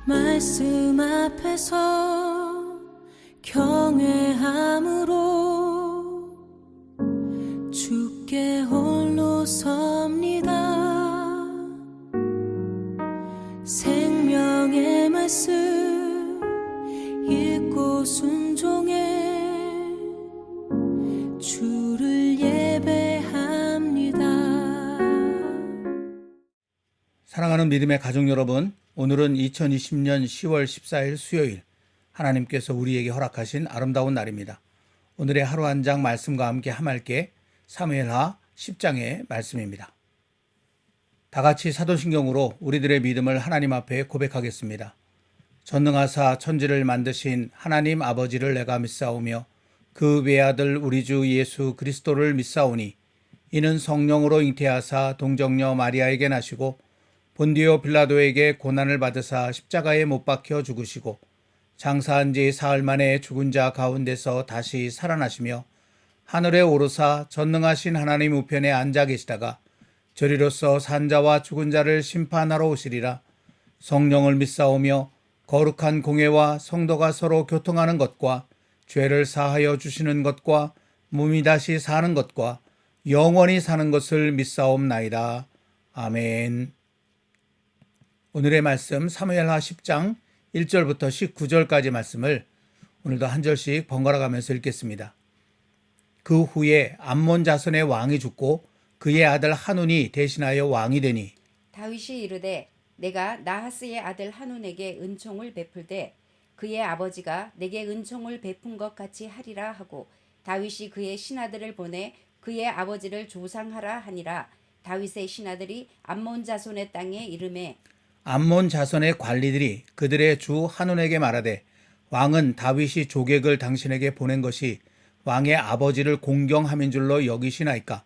말씀 앞에서 경외함으로 주께 홀로 섭니다. 생명의 말씀 읽고 순종해 주를 예배합니다. 사랑하는 믿음의 가족 여러분, 오늘은 2020년 10월 14일 수요일, 하나님께서 우리에게 허락하신 아름다운 날입니다. 오늘의 하루 한 장 말씀과 함께 함께 사무엘하 10장의 말씀입니다. 다 같이 사도신경으로 우리들의 믿음을 하나님 앞에 고백하겠습니다. 전능하사 천지를 만드신 하나님 아버지를 내가 믿사오며 그 외아들 우리 주 예수 그리스도를 믿사오니 이는 성령으로 잉태하사 동정녀 마리아에게 나시고 본디오 빌라도에게 고난을 받으사 십자가에 못 박혀 죽으시고 장사한 지 사흘 만에 죽은 자 가운데서 다시 살아나시며 하늘에 오르사 전능하신 하나님 우편에 앉아 계시다가 저리로서 산자와 죽은 자를 심판하러 오시리라. 성령을 믿사오며 거룩한 공회와 성도가 서로 교통하는 것과 죄를 사하여 주시는 것과 몸이 다시 사는 것과 영원히 사는 것을 믿사옵나이다. 아멘. 오늘의 말씀 사무엘하 10장 1절부터 19절까지 말씀을 오늘도 한 절씩 번갈아 가면서 읽겠습니다. 그 후에 암몬 자손의 왕이 죽고 그의 아들 한운이 대신하여 왕이 되니 다윗이 이르되 내가 나하스의 아들 한운에게 은총을 베풀되 그의 아버지가 내게 은총을 베푼 것 같이 하리라 하고 다윗이 그의 신하들을 보내 그의 아버지를 조상하라 하니라. 다윗의 신하들이 암몬 자손의 땅에 이르매 암몬 자손의 관리들이 그들의 주 한운에게 말하되 왕은 다윗이 조객을 당신에게 보낸 것이 왕의 아버지를 공경함인 줄로 여기시나이까.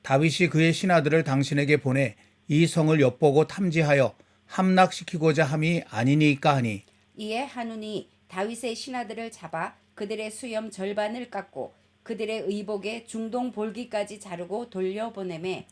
다윗이 그의 신하들을 당신에게 보내 이 성을 엿보고 탐지하여 함락시키고자 함이 아니니까 하니 이에 한운이 다윗의 신하들을 잡아 그들의 수염 절반을 깎고 그들의 의복에 중동 볼기까지 자르고 돌려보내매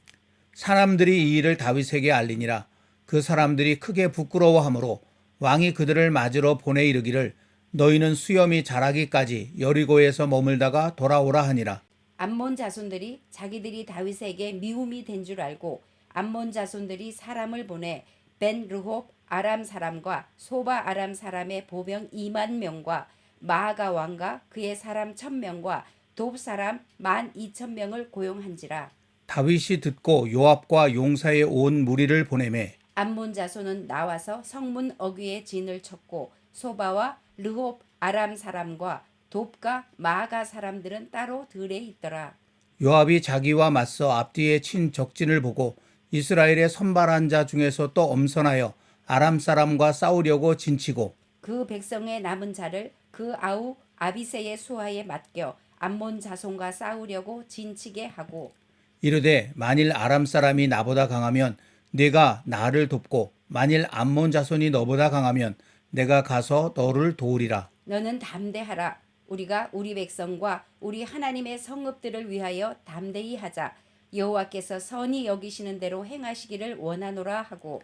사람들이 이 일을 다윗에게 알리니라. 그 사람들이 크게 부끄러워하므로 왕이 그들을 맞으러 보내 이르기를 너희는 수염이 자라기까지 여리고에서 머물다가 돌아오라 하니라. 암몬 자손들이 자기들이 다윗에게 미움이 된 줄 알고 암몬 자손들이 사람을 보내 벤 르홉 아람 사람과 소바 아람 사람의 보병 2만 명과 마아가 왕과 그의 사람 1,000명과 돕 사람 12,000명을 고용한지라. 다윗이 듣고 요압과 용사의 온 무리를 보내매 암몬 자손은 나와서 성문 어귀에 진을 쳤고 소바와 르홉 아람 사람과 돕과 마아가 사람들은 따로 들에 있더라. 요압이 자기와 맞서 앞뒤에 친 적진을 보고 이스라엘의 선발한 자 중에서 또 엄선하여 아람 사람과 싸우려고 진치고 그 백성의 남은 자를 그 아우 아비새의 수하에 맡겨 암몬 자손과 싸우려고 진치게 하고 이르되 만일 아람 사람이 나보다 강하면 네가 나를 돕고 만일 암몬 자손이 너보다 강하면 내가 가서 너를 도우리라. 너는 담대하라. 우리가 우리 백성과 우리 하나님의 성읍들을 위하여 담대히 하자. 여호와께서 선히 여기시는 대로 행하시기를 원하노라 하고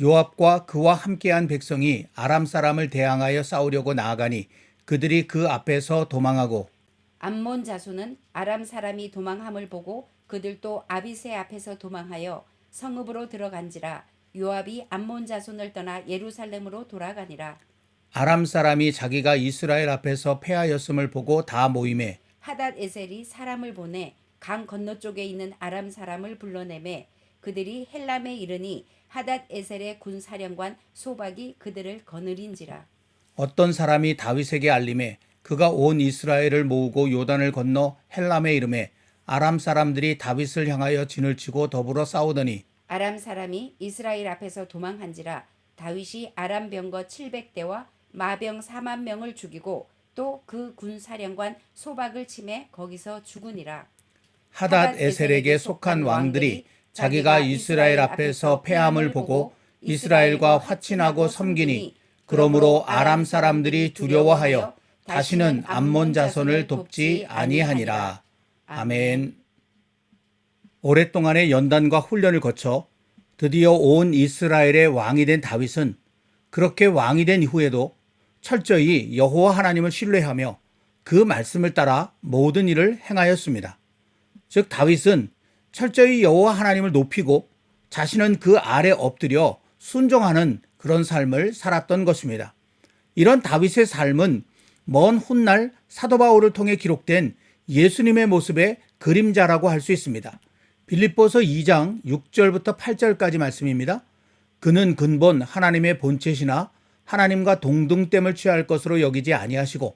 요압과 그와 함께한 백성이 아람 사람을 대항하여 싸우려고 나아가니 그들이 그 앞에서 도망하고 암몬 자손은 아람 사람이 도망함을 보고 그들도 아비새 앞에서 도망하여 성읍으로 들어간지라. 요압이 암몬 자손을 떠나 예루살렘으로 돌아가니라. 아람 사람이 자기가 이스라엘 앞에서 패하였음을 보고 다 모임에 하닷 에셀이 사람을 보내 강 건너쪽에 있는 아람 사람을 불러내매 그들이 헬람에 이르니 하닷 에셀의 군사령관 소박이 그들을 거느린지라. 어떤 사람이 다윗에게 알림해 그가 온 이스라엘을 모으고 요단을 건너 헬람에 이르매 아람 사람들이 다윗을 향하여 진을 치고 더불어 싸우더니 아람 사람이 이스라엘 앞에서 도망한지라. 다윗이 아람 병거 700대와 마병 4만 명을 죽이고 또 그 군사령관 소박을 치매 거기서 죽으니라. 하닷 에셀에게 속한 왕들이 자기가 이스라엘 앞에서 패함을 보고 이스라엘과 화친하고 섬기니 그러므로 아람 사람들이 두려워하여 다시는 암몬 자손을 돕지 아니하니라. 아멘. 오랫동안의 연단과 훈련을 거쳐 드디어 온 이스라엘의 왕이 된 다윗은 그렇게 왕이 된 이후에도 철저히 여호와 하나님을 신뢰하며 그 말씀을 따라 모든 일을 행하였습니다. 즉 다윗은 철저히 여호와 하나님을 높이고 자신은 그 아래 엎드려 순종하는 그런 삶을 살았던 것입니다. 이런 다윗의 삶은 먼 훗날 사도 바울을 통해 기록된 예수님의 모습의 그림자라고 할 수 있습니다. 빌립보서 2장 6절부터 8절까지 말씀입니다. 그는 근본 하나님의 본체시나 하나님과 동등됨을 취할 것으로 여기지 아니하시고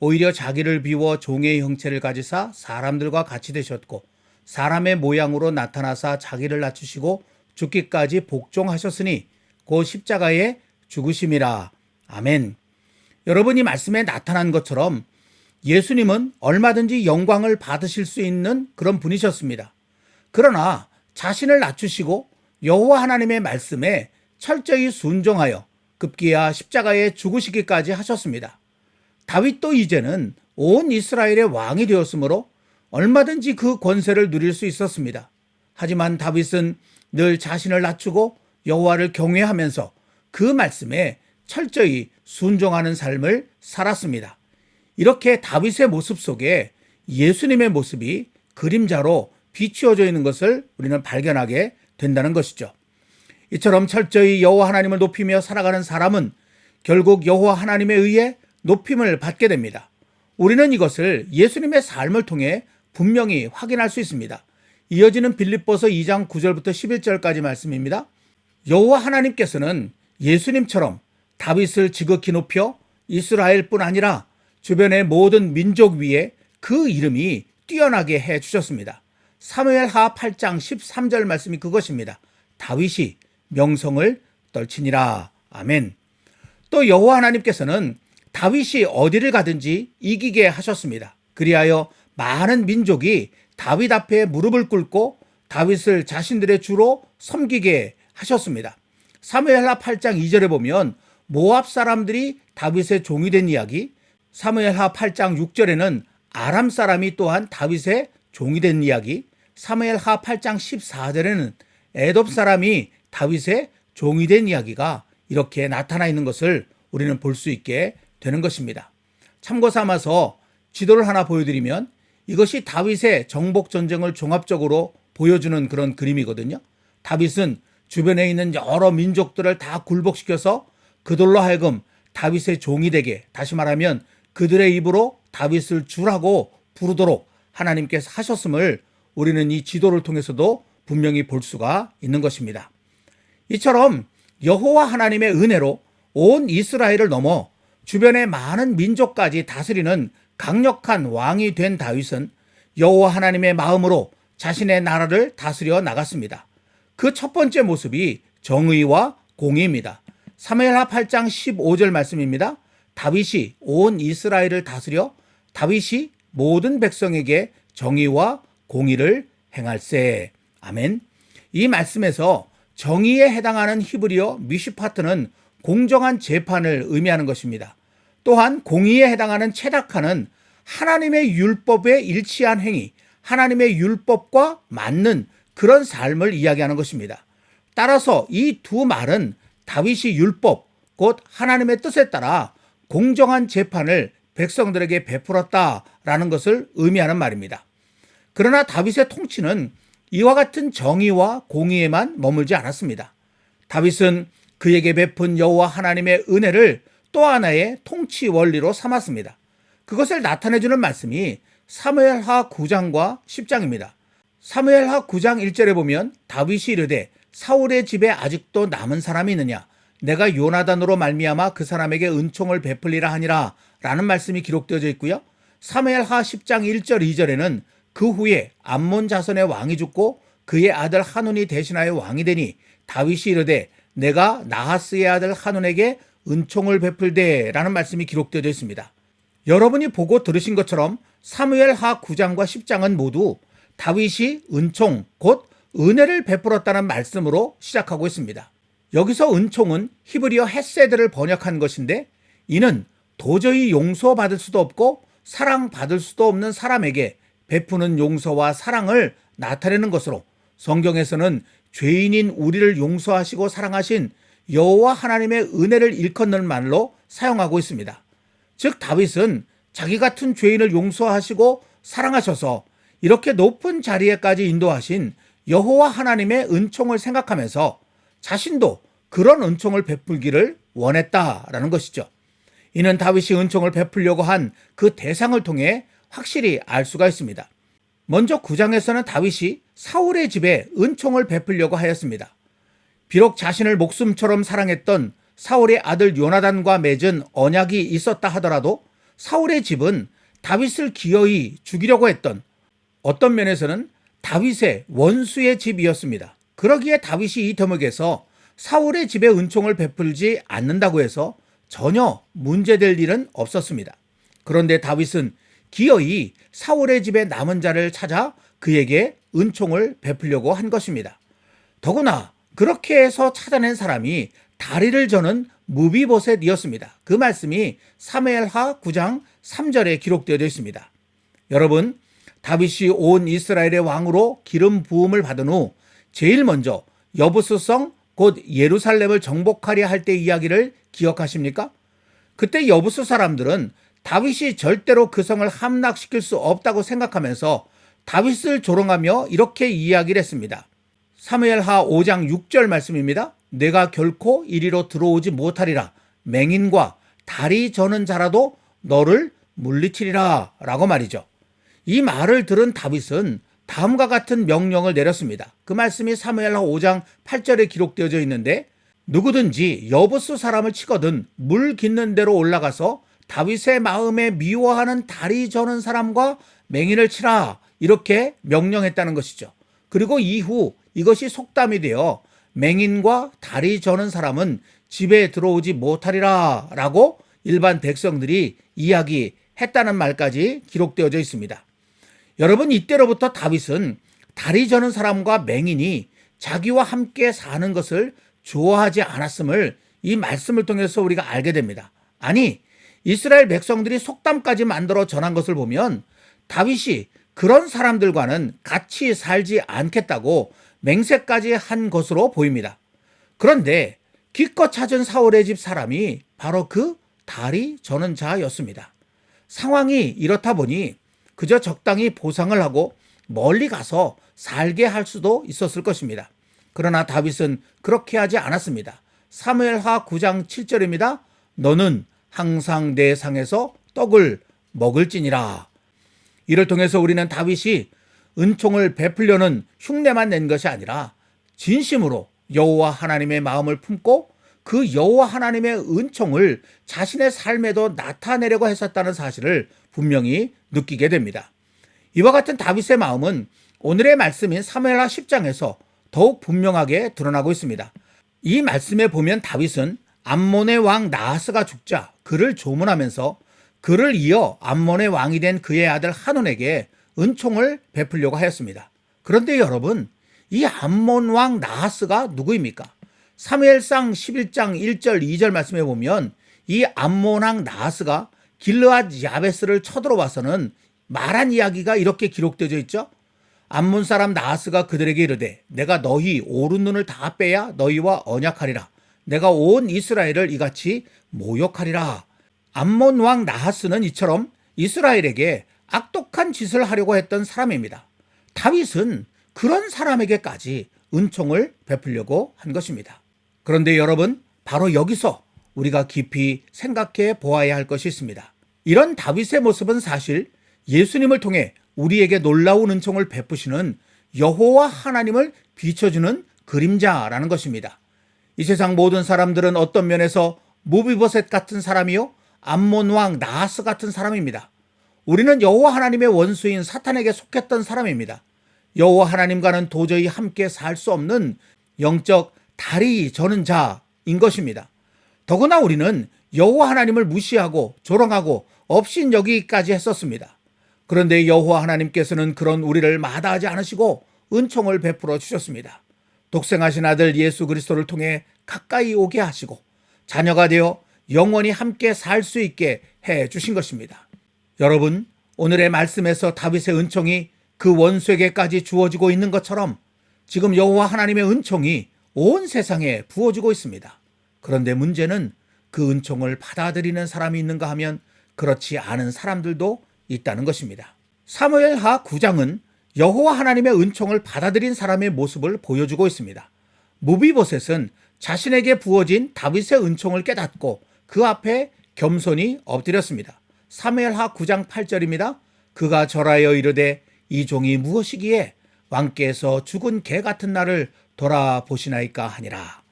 오히려 자기를 비워 종의 형체를 가지사 사람들과 같이 되셨고 사람의 모양으로 나타나사 자기를 낮추시고 죽기까지 복종하셨으니 곧 십자가에 죽으심이라. 아멘. 여러분, 이 말씀에 나타난 것처럼 예수님은 얼마든지 영광을 받으실 수 있는 그런 분이셨습니다. 그러나 자신을 낮추시고 여호와 하나님의 말씀에 철저히 순종하여 급기야 십자가에 죽으시기까지 하셨습니다. 다윗도 이제는 온 이스라엘의 왕이 되었으므로 얼마든지 그 권세를 누릴 수 있었습니다. 하지만 다윗은 늘 자신을 낮추고 여호와를 경외하면서 그 말씀에 철저히 순종하는 삶을 살았습니다. 이렇게 다윗의 모습 속에 예수님의 모습이 그림자로 비추어져 있는 것을 우리는 발견하게 된다는 것이죠. 이처럼 철저히 여호와 하나님을 높이며 살아가는 사람은 결국 여호와 하나님에 의해 높임을 받게 됩니다. 우리는 이것을 예수님의 삶을 통해 분명히 확인할 수 있습니다. 이어지는 빌립보서 2장 9절부터 11절까지 말씀입니다. 여호와 하나님께서는 예수님처럼 다윗을 지극히 높여 이스라엘뿐 아니라 주변의 모든 민족 위에 그 이름이 뛰어나게 해 주셨습니다. 사무엘하 8장 13절 말씀이 그것입니다. 다윗이 명성을 떨치니라. 아멘. 또 여호와 하나님께서는 다윗이 어디를 가든지 이기게 하셨습니다. 그리하여 많은 민족이 다윗 앞에 무릎을 꿇고 다윗을 자신들의 주로 섬기게 하셨습니다. 사무엘하 8장 2절에 보면 모압 사람들이 다윗의 종이 된 이야기, 사무엘하 8장 6절에는 아람 사람이 또한 다윗의 종이 된 이야기, 사무엘하 8장 14절에는 에돔 사람이 다윗의 종이 된 이야기가 이렇게 나타나 있는 것을 우리는 볼 수 있게 되는 것입니다. 참고 삼아서 지도를 하나 보여드리면 이것이 다윗의 정복 전쟁을 종합적으로 보여주는 그런 그림이거든요. 다윗은 주변에 있는 여러 민족들을 다 굴복시켜서 그들로 하여금 다윗의 종이 되게, 다시 말하면 그들의 입으로 다윗을 주라고 부르도록 하나님께서 하셨음을 우리는 이 지도를 통해서도 분명히 볼 수가 있는 것입니다. 이처럼 여호와 하나님의 은혜로 온 이스라엘을 넘어 주변의 많은 민족까지 다스리는 강력한 왕이 된 다윗은 여호와 하나님의 마음으로 자신의 나라를 다스려 나갔습니다. 그 첫 번째 모습이 정의와 공의입니다. 사무엘하 8장 15절 말씀입니다. 다윗이 온 이스라엘을 다스려 다윗이 모든 백성에게 정의와 공의를 행할세. 아멘. 이 말씀에서 정의에 해당하는 히브리어 미슈파트는 공정한 재판을 의미하는 것입니다. 또한 공의에 해당하는 체다카는 하나님의 율법에 일치한 행위, 하나님의 율법과 맞는 그런 삶을 이야기하는 것입니다. 따라서 이 두 말은 다윗이 율법, 곧 하나님의 뜻에 따라 공정한 재판을 백성들에게 베풀었다라는 것을 의미하는 말입니다. 그러나 다윗의 통치는 이와 같은 정의와 공의에만 머물지 않았습니다. 다윗은 그에게 베푼 여호와 하나님의 은혜를 또 하나의 통치 원리로 삼았습니다. 그것을 나타내주는 말씀이 사무엘하 9장과 10장입니다. 사무엘하 9장 1절에 보면 다윗이 이르되 사울의 집에 아직도 남은 사람이 있느냐? 내가 요나단으로 말미암아 그 사람에게 은총을 베풀리라 하니라 라는 말씀이 기록되어져 있고요. 사무엘하 10장 1절 2절에는 그 후에 암몬 자손의 왕이 죽고 그의 아들 하논이 대신하여 왕이 되니 다윗이 이르되 내가 나하스의 아들 하논에게 은총을 베풀되 라는 말씀이 기록되어져 있습니다. 여러분이 보고 들으신 것처럼 사무엘하 9장과 10장은 모두 다윗이 은총, 곧 은혜를 베풀었다는 말씀으로 시작하고 있습니다. 여기서 은총은 히브리어 헤세드를 번역한 것인데 이는 도저히 용서받을 수도 없고 사랑받을 수도 없는 사람에게 베푸는 용서와 사랑을 나타내는 것으로 성경에서는 죄인인 우리를 용서하시고 사랑하신 여호와 하나님의 은혜를 일컫는 말로 사용하고 있습니다. 즉 다윗은 자기 같은 죄인을 용서하시고 사랑하셔서 이렇게 높은 자리에까지 인도하신 여호와 하나님의 은총을 생각하면서 자신도 그런 은총을 베풀기를 원했다라는 것이죠. 이는 다윗이 은총을 베풀려고 한 그 대상을 통해 확실히 알 수가 있습니다. 먼저 9장에서는 다윗이 사울의 집에 은총을 베풀려고 하였습니다. 비록 자신을 목숨처럼 사랑했던 사울의 아들 요나단과 맺은 언약이 있었다 하더라도 사울의 집은 다윗을 기어이 죽이려고 했던, 어떤 면에서는 다윗의 원수의 집이었습니다. 그러기에 다윗이 이 대목에서 사울의 집에 은총을 베풀지 않는다고 해서 전혀 문제될 일은 없었습니다. 그런데 다윗은 기어이 사울의 집에 남은 자를 찾아 그에게 은총을 베풀려고 한 것입니다. 더구나 그렇게 해서 찾아낸 사람이 다리를 저는 무비보셋이었습니다. 그 말씀이 사무엘하 9장 3절에 기록되어 있습니다. 여러분, 다윗이 온 이스라엘의 왕으로 기름 부음을 받은 후 제일 먼저 여부수성 곧 예루살렘을 정복하려 할 때 이야기를 기억하십니까? 그때 여부수 사람들은 다윗이 절대로 그 성을 함락시킬 수 없다고 생각하면서 다윗을 조롱하며 이렇게 이야기를 했습니다. 사무엘하 5장 6절 말씀입니다. 내가 결코 이리로 들어오지 못하리라. 맹인과 다리 저는 자라도 너를 물리치리라 라고 말이죠. 이 말을 들은 다윗은 다음과 같은 명령을 내렸습니다. 그 말씀이 사무엘하 5장 8절에 기록되어져 있는데, 누구든지 여부수 사람을 치거든 물 깃는 데로 올라가서 다윗의 마음에 미워하는 다리 저는 사람과 맹인을 치라, 이렇게 명령했다는 것이죠. 그리고 이후 이것이 속담이 되어 맹인과 다리 저는 사람은 집에 들어오지 못하리라 라고 일반 백성들이 이야기했다는 말까지 기록되어져 있습니다. 여러분, 이때로부터 다윗은 다리 저는 사람과 맹인이 자기와 함께 사는 것을 좋아하지 않았음을 이 말씀을 통해서 우리가 알게 됩니다. 아니, 이스라엘 백성들이 속담까지 만들어 전한 것을 보면 다윗이 그런 사람들과는 같이 살지 않겠다고 맹세까지 한 것으로 보입니다. 그런데 기껏 찾은 사울의 집 사람이 바로 그 다리 저는 자였습니다. 상황이 이렇다 보니 그저 적당히 보상을 하고 멀리 가서 살게 할 수도 있었을 것입니다. 그러나 다윗은 그렇게 하지 않았습니다. 사무엘하 9장 7절입니다. 너는 항상 내 상에서 떡을 먹을지니라. 이를 통해서 우리는 다윗이 은총을 베풀려는 흉내만 낸 것이 아니라 진심으로 여호와 하나님의 마음을 품고 그 여호와 하나님의 은총을 자신의 삶에도 나타내려고 했었다는 사실을 분명히 느끼게 됩니다. 이와 같은 다윗의 마음은 오늘의 말씀인 사무엘하 10장에서 더욱 분명하게 드러나고 있습니다. 이 말씀에 보면 다윗은 암몬의 왕 나하스가 죽자 그를 조문하면서 그를 이어 암몬의 왕이 된 그의 아들 한온에게 은총을 베풀려고 하였습니다. 그런데 여러분, 이 암몬 왕 나하스가 누구입니까? 사무엘상 11장 1절 2절 말씀에 보면 이 암몬 왕 나하스가 길르앗 야베스를 쳐들어와서는 말한 이야기가 이렇게 기록되어 있죠. 암몬 사람 나하스가 그들에게 이르되 내가 너희 오른 눈을 다 빼야 너희와 언약하리라. 내가 온 이스라엘을 이같이 모욕하리라. 암몬 왕 나하스는 이처럼 이스라엘에게 악독한 짓을 하려고 했던 사람입니다. 다윗은 그런 사람에게까지 은총을 베풀려고 한 것입니다. 그런데 여러분, 바로 여기서 우리가 깊이 생각해 보아야 할 것이 있습니다. 이런 다윗의 모습은 사실 예수님을 통해 우리에게 놀라운 은총을 베푸시는 여호와 하나님을 비춰주는 그림자라는 것입니다. 이 세상 모든 사람들은 어떤 면에서 무비보셋 같은 사람이요, 암몬 왕 나하스 같은 사람입니다. 우리는 여호와 하나님의 원수인 사탄에게 속했던 사람입니다. 여호와 하나님과는 도저히 함께 살 수 없는 영적 다리 저는 자인 것입니다. 더구나 우리는 여호와 하나님을 무시하고 조롱하고 업신여기기까지 했었습니다. 그런데 여호와 하나님께서는 그런 우리를 마다하지 않으시고 은총을 베풀어 주셨습니다. 독생하신 아들 예수 그리스도를 통해 가까이 오게 하시고 자녀가 되어 영원히 함께 살 수 있게 해 주신 것입니다. 여러분, 오늘의 말씀에서 다윗의 은총이 그 원수에게까지 주어지고 있는 것처럼 지금 여호와 하나님의 은총이 온 세상에 부어지고 있습니다. 그런데 문제는 그 은총을 받아들이는 사람이 있는가 하면 그렇지 않은 사람들도 있다는 것입니다. 사무엘하 9장은 여호와 하나님의 은총을 받아들인 사람의 모습을 보여주고 있습니다. 무비보셋은 자신에게 부어진 다윗의 은총을 깨닫고 그 앞에 겸손히 엎드렸습니다. 사무엘하 9장 8절입니다. 그가 절하여 이르되 이 종이 무엇이기에 왕께서 죽은 개 같은 나를 돌아보시나이까 하니라.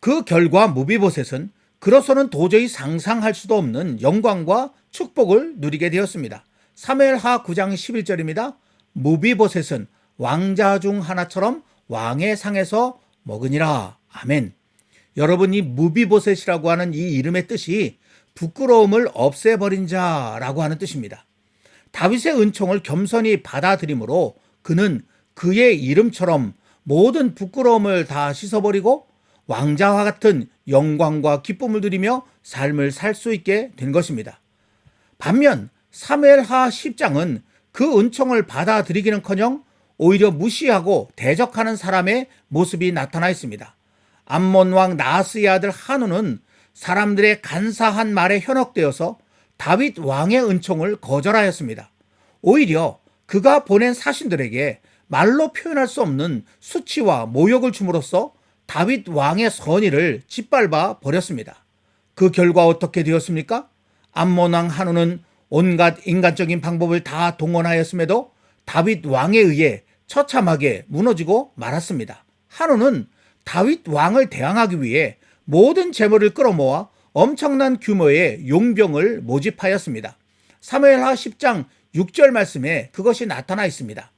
그 결과 무비보셋은 그로서는 도저히 상상할 수도 없는 영광과 축복을 누리게 되었습니다. 사무엘하 9장 11절입니다. 무비보셋은 왕자 중 하나처럼 왕의 상에서 먹으니라. 아멘. 여러분, 이 무비보셋이라고 하는 이 이름의 뜻이 부끄러움을 없애버린 자라고 하는 뜻입니다. 다윗의 은총을 겸손히 받아들이므로 그는 그의 이름처럼 모든 부끄러움을 다 씻어버리고 왕자와 같은 영광과 기쁨을 누리며 삶을 살 수 있게 된 것입니다. 반면 사무엘하 10장은 그 은총을 받아들이기는커녕 오히려 무시하고 대적하는 사람의 모습이 나타나 있습니다. 암몬 왕 나하스의 아들 한우는 사람들의 간사한 말에 현혹되어서 다윗 왕의 은총을 거절하였습니다. 오히려 그가 보낸 사신들에게 말로 표현할 수 없는 수치와 모욕을 줌으로써 다윗 왕의 선의를 짓밟아 버렸습니다. 그 결과 어떻게 되었습니까? 암몬 왕 한우는 온갖 인간적인 방법을 다 동원하였음에도 다윗 왕에 의해 처참하게 무너지고 말았습니다. 한우는 다윗 왕을 대항하기 위해 모든 재물을 끌어모아 엄청난 규모의 용병을 모집하였습니다. 사무엘하 10장 6절 말씀에 그것이 나타나 있습니다.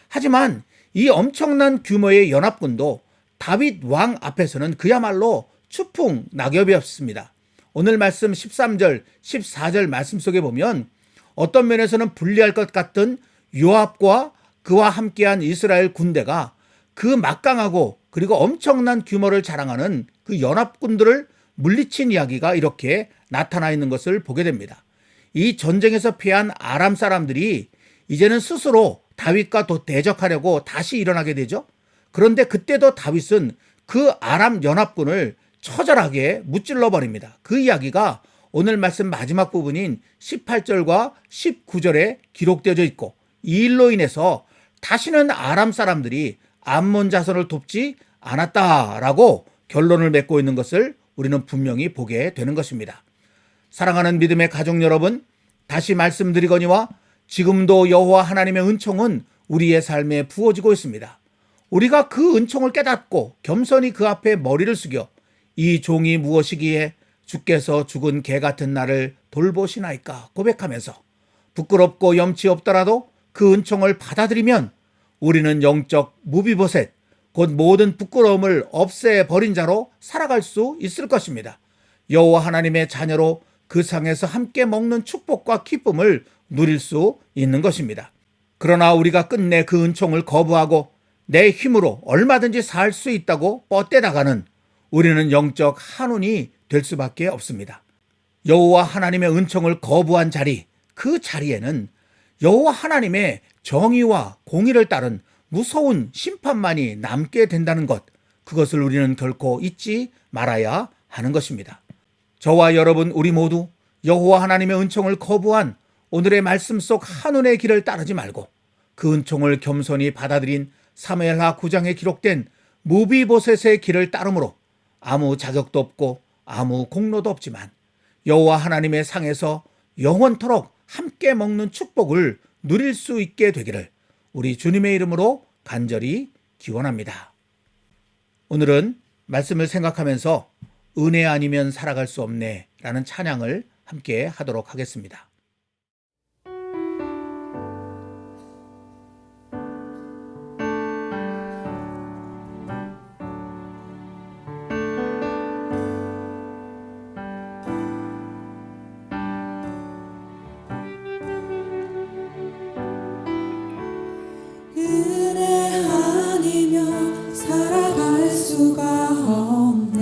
하지만 이 엄청난 규모의 연합군도 다윗 왕 앞에서는 그야말로 추풍 낙엽이었습니다. 오늘 말씀 13절, 14절 말씀 속에 보면 어떤 면에서는 불리할 것 같은 요압과 그와 함께한 이스라엘 군대가 그 막강하고 그리고 엄청난 규모를 자랑하는 그 연합군들을 물리친 이야기가 이렇게 나타나 있는 것을 보게 됩니다. 이 전쟁에서 패한 아람 사람들이 이제는 스스로 다윗과 또 대적하려고 다시 일어나게 되죠. 그런데 그때도 다윗은 그 아람 연합군을 처절하게 무찔러 버립니다. 그 이야기가 오늘 말씀 마지막 부분인 18절과 19절에 기록되어 있고 이 일로 인해서 다시는 아람 사람들이 암몬 자손을 돕지 않았다라고 결론을 맺고 있는 것을 우리는 분명히 보게 되는 것입니다. 사랑하는 믿음의 가족 여러분, 다시 말씀드리거니와 지금도 여호와 하나님의 은총은 우리의 삶에 부어지고 있습니다. 우리가 그 은총을 깨닫고 겸손히 그 앞에 머리를 숙여 이 종이 무엇이기에 주께서 죽은 개 같은 나를 돌보시나이까 고백하면서 부끄럽고 염치 없더라도 그 은총을 받아들이면 우리는 영적 무비보셋, 곧 모든 부끄러움을 없애버린 자로 살아갈 수 있을 것입니다. 여호와 하나님의 자녀로 그 상에서 함께 먹는 축복과 기쁨을 누릴 수 있는 것입니다. 그러나 우리가 끝내 그 은총을 거부하고 내 힘으로 얼마든지 살 수 있다고 뻗대다가는 우리는 영적 한운이 될 수밖에 없습니다. 여호와 하나님의 은총을 거부한 자리, 그 자리에는 여호와 하나님의 정의와 공의를 따른 무서운 심판만이 남게 된다는 것, 그것을 우리는 결코 잊지 말아야 하는 것입니다. 저와 여러분, 우리 모두 여호와 하나님의 은총을 거부한 오늘의 말씀 속 한운의 길을 따르지 말고 그 은총을 겸손히 받아들인 사무엘하 9장에 기록된 무비보셋의 길을 따름으로 아무 자격도 없고 아무 공로도 없지만 여호와 하나님의 상에서 영원토록 함께 먹는 축복을 누릴 수 있게 되기를 우리 주님의 이름으로 간절히 기원합니다. 오늘은 말씀을 생각하면서 은혜 아니면 살아갈 수 없네 라는 찬양을 함께 하도록 하겠습니다. 은혜 아니면 살아갈 수가 없네.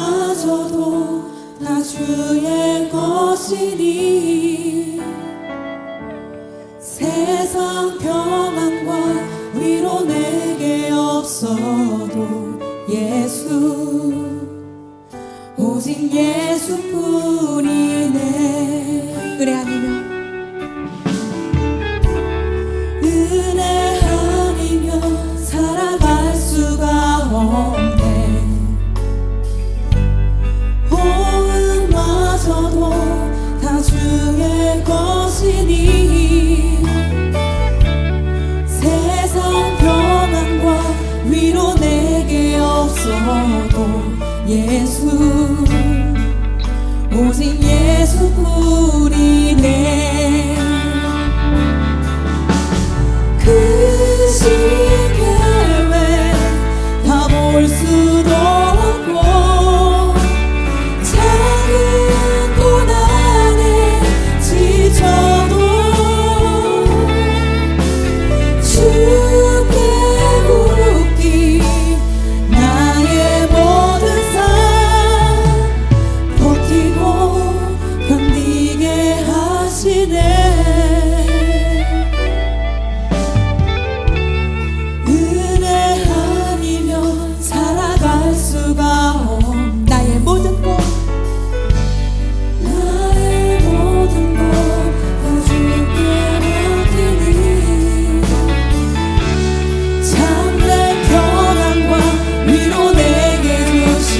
호흡마저도 다 주의 것이니 세상 평안과 위로 내게 없어도 오직 예수뿐이네. 은혜 아니면 은혜 아니면 살아갈 수가 없네. 호흡마저도 다 주의 것이니 세상 평안과 위로 내게 없어도 예수 오직 예수뿐이네. 그 시계에 다 볼 수도 없고 작은 고난에 지쳐도 주께 묻기 나의 모든 삶 버티고 견디게 하시네. 은혜 아니면 살아갈 수가 없네. 나의 모든 것 나의 모든 것 다 주께 맡기니 참된 평안과 위로 내게 주신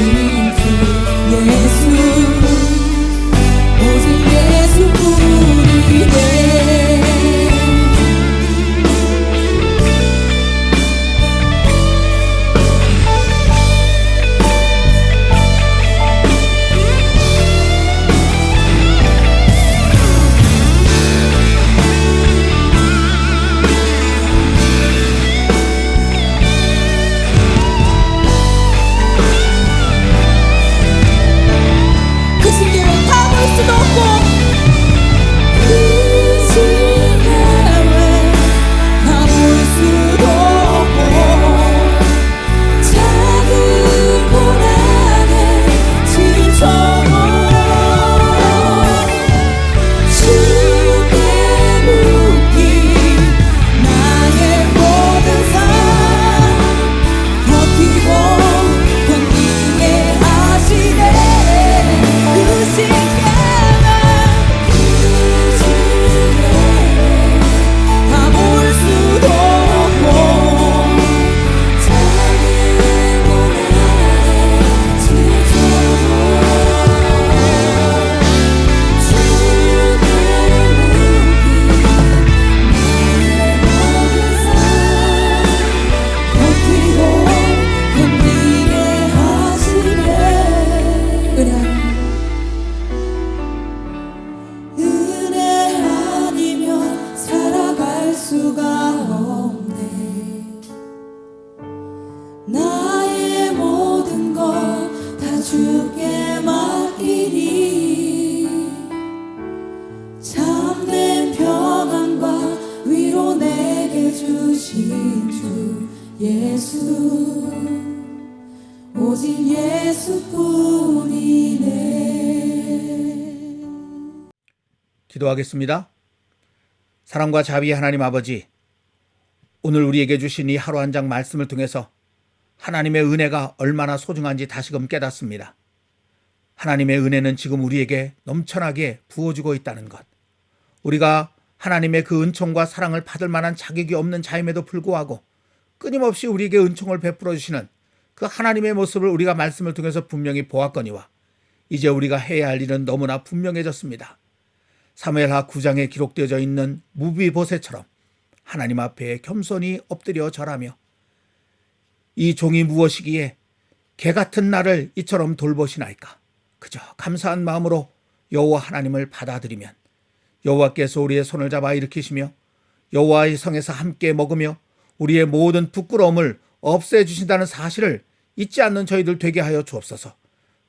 주 예수 오직 예수뿐이네. 그 시계를 다 볼 수도 없고 그 시계에 다 볼 수도 없고 작은 고난에 지쳐도 주께 묻기 나의 모든 삶 버티고 견디게 하시네. 그 시계에 다 볼 수도 없고 작은 고난에 지쳐도 주께 묻기 나의 모든 삶 버티고 견디게 하시네. 은혜 아니면 은혜 아니면 살아갈 수가 없네. 나의 모든 것 다 주께 맡기니 참된 평안과 위로 내게 주신 주 예수 오직 예수뿐이네. 기도하겠습니다. 사랑과 자비의 하나님 아버지, 오늘 우리에게 주신 이 하루 한 장 말씀을 통해서 하나님의 은혜가 얼마나 소중한지 다시금 깨닫습니다. 하나님의 은혜는 지금 우리에게 넘쳐나게 부어주고 있다는 것, 우리가 하나님의 그 은총과 사랑을 받을 만한 자격이 없는 자임에도 불구하고 끊임없이 우리에게 은총을 베풀어 주시는 그 하나님의 모습을 우리가 말씀을 통해서 분명히 보았거니와 이제 우리가 해야 할 일은 너무나 분명해졌습니다. 사무엘하 9장에 기록되어져 있는 무비보셋처럼 하나님 앞에 겸손히 엎드려 절하며 이 종이 무엇이기에 개 같은 나를 이처럼 돌보시나이까. 그저 감사한 마음으로 여호와 하나님을 받아들이면 여호와께서 우리의 손을 잡아 일으키시며 여호와의 성에서 함께 먹으며 우리의 모든 부끄러움을 없애주신다는 사실을 잊지 않는 저희들 되게 하여 주옵소서.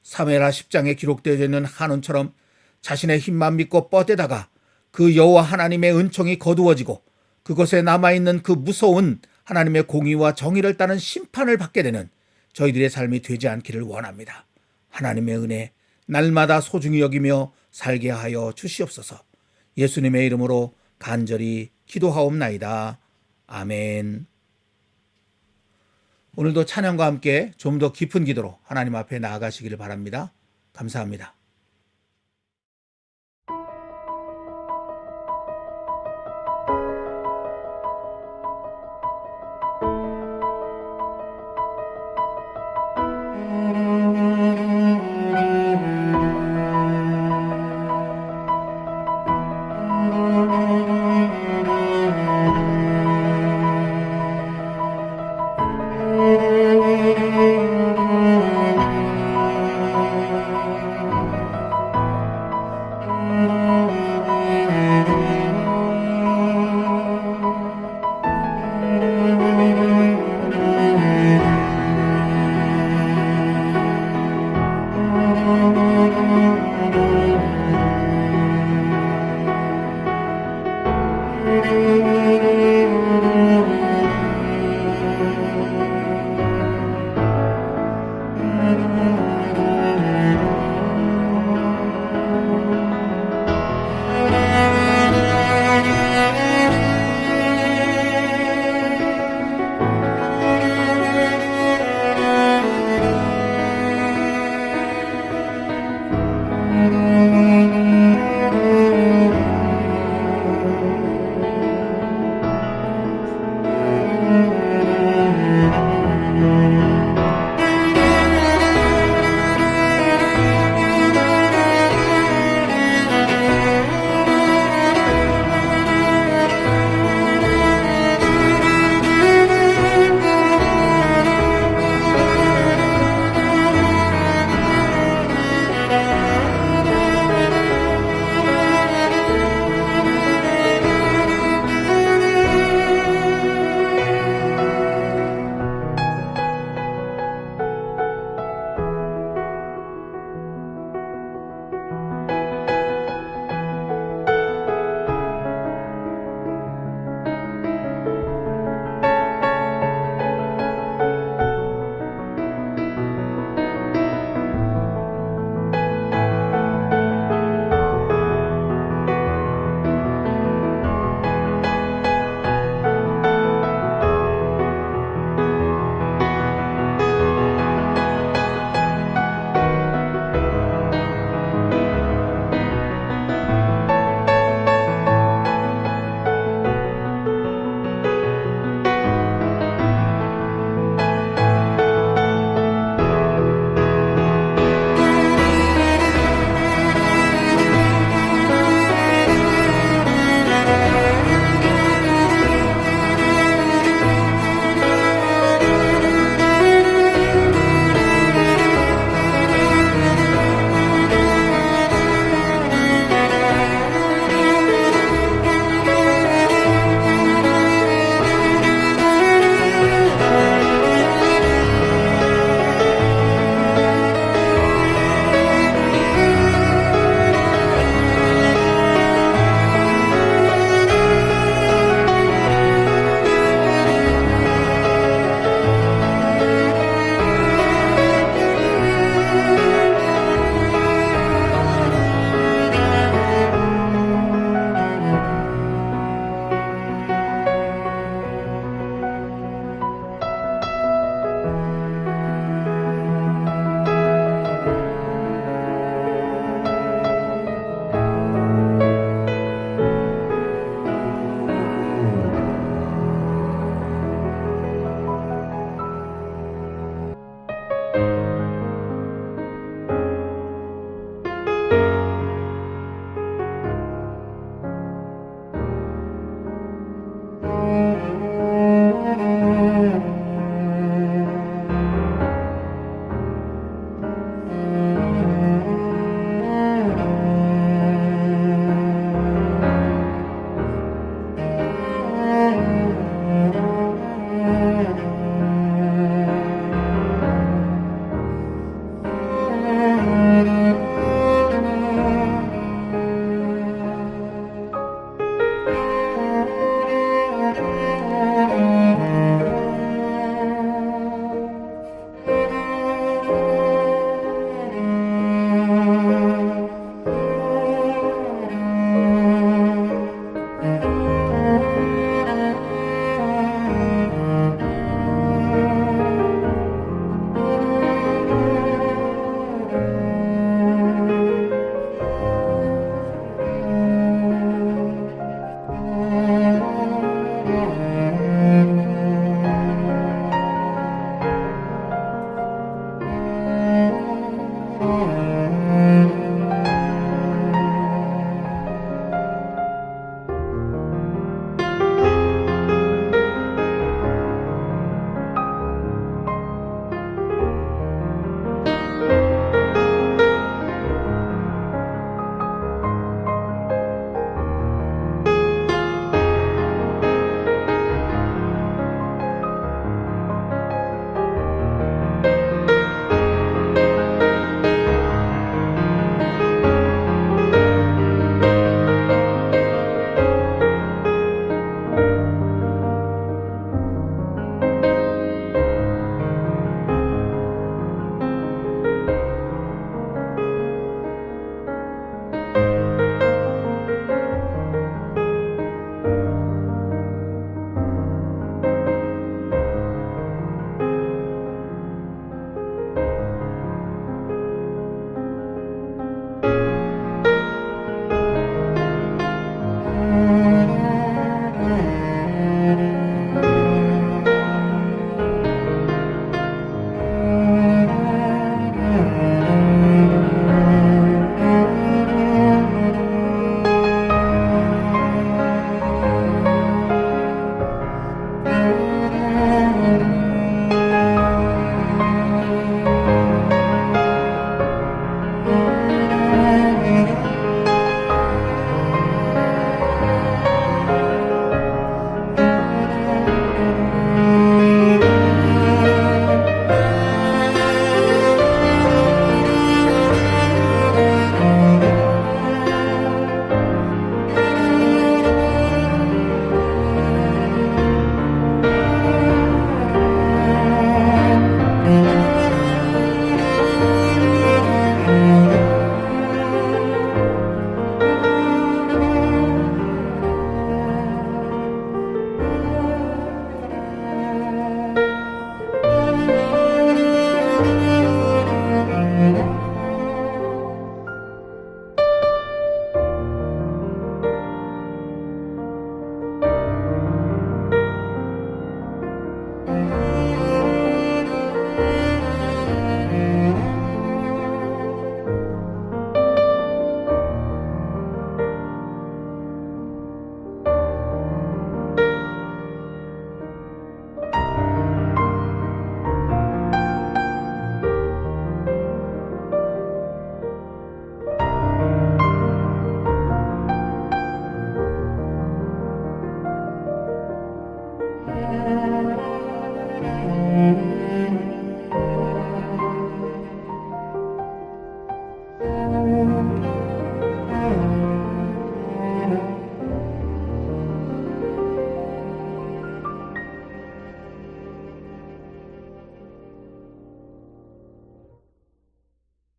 사무엘하 10장에 기록되어 있는 한온처럼 자신의 힘만 믿고 뻗대다가 그 여호와 하나님의 은총이 거두어지고 그것에 남아있는 그 무서운 하나님의 공의와 정의를 따른 심판을 받게 되는 저희들의 삶이 되지 않기를 원합니다. 하나님의 은혜 날마다 소중히 여기며 살게 하여 주시옵소서. 예수님의 이름으로 간절히 기도하옵나이다. 아멘. 오늘도 찬양과 함께 좀 더 깊은 기도로 하나님 앞에 나아가시기를 바랍니다. 감사합니다.